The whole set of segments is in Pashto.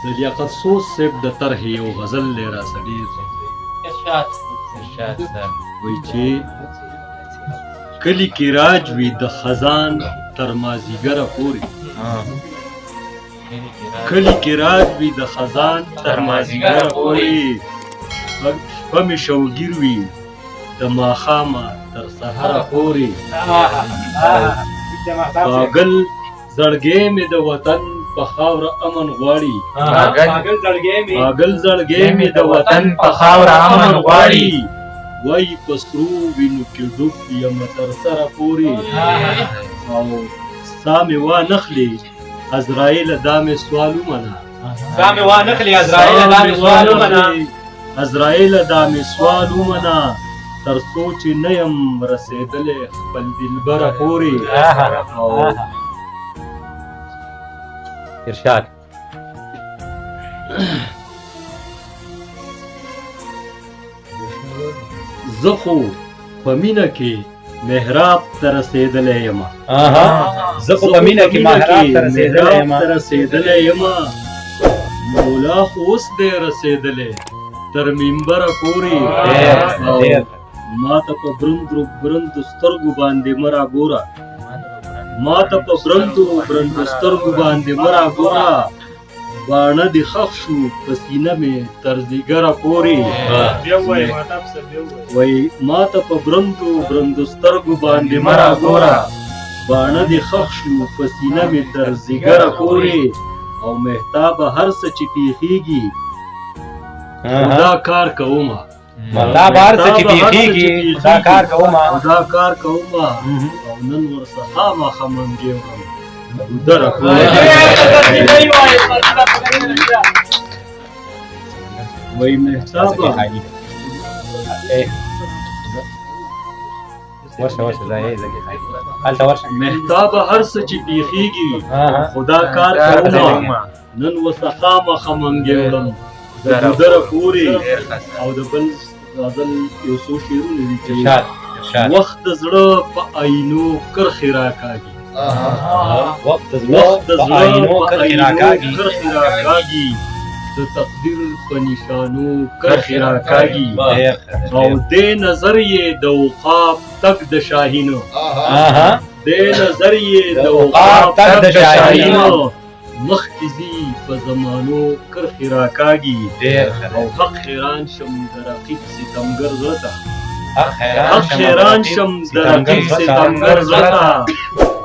د لیاقت سوس صاحب د طرح یو غزل دی راسه ډېر ارشاد سر وایي چې کلي کې راج وي د خزان تر مازدیګره پورې کلي کې راج وي د خزان تر مازدیګره پورې شپه مې شوګیر وي د ماښامه تر سهره پورې پاگل زړګی مې د وطن په خاوره امن غواړي پاگل زړګی مې د وطن په خاوره امن غواړي وایي په سرو وینو کې ډوب یم تر سره پورې او سا مې وانخلي عزراییله دا مې سوال ومنه عزراییله دا مې سوال ومنه تر څو چې نه یم رسېدلی خپل دلبره پورې او ارشاد زه خو په مینه کې محراب ته رسېدلی یم مولا خو اوس دی رسېدلی تر منبره پورې ما ته په برندو سترګو باندې مه راګوره باڼه دې ښخ شو په سینه مې تر ځیګره پورې وایي ما ته په برندو سترګو باندې مه راګوره باڼه دې ښخ شو په سینه مې تر ځیګره پورې او مهتابه هر څه چې پیښیږي دا کار کومه او نن ورڅخه مخامنګې وم ودره وایي مهتابه هر څه چې پیښیږي خدا کار کومه نن ورڅخه مخامنګې وم ودره پورې او د بل غزل یو څو شعرونه دي چې وخت د زړه په آینو کرښې راکاږي د تقدیر په نشانو کرښې راکاږي او دې نظر یې د عقاب تک د شاهینو مخکې ځي په زمانو کرښې راکاږي او حق حیران شم د رقیب ستمګر زړه ته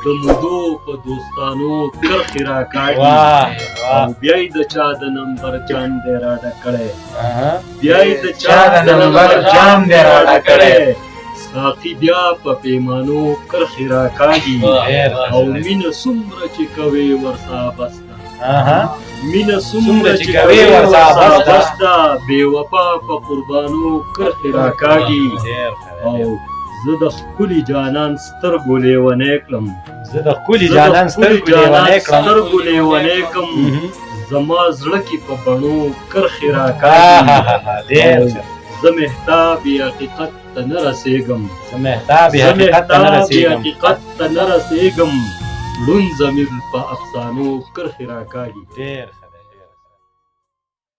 د مودو په دوستانو کرښې راکاږي او بیا یې د چا د نمبر جام دی راډه کړی ساقي بیا په پیمانو کرښې راکاږي او مینه څومره چې کوې ورسا بسته بې وفا په قربانو کرښې راکاږي او زه د ښکلي جانان سترګو لیونی کړم زما زړه کې په بڼو کرښې راکاږي زه مهتاب حقیقت ته نه رسېږم لون ضمیر په افسانو کرښې راکاږي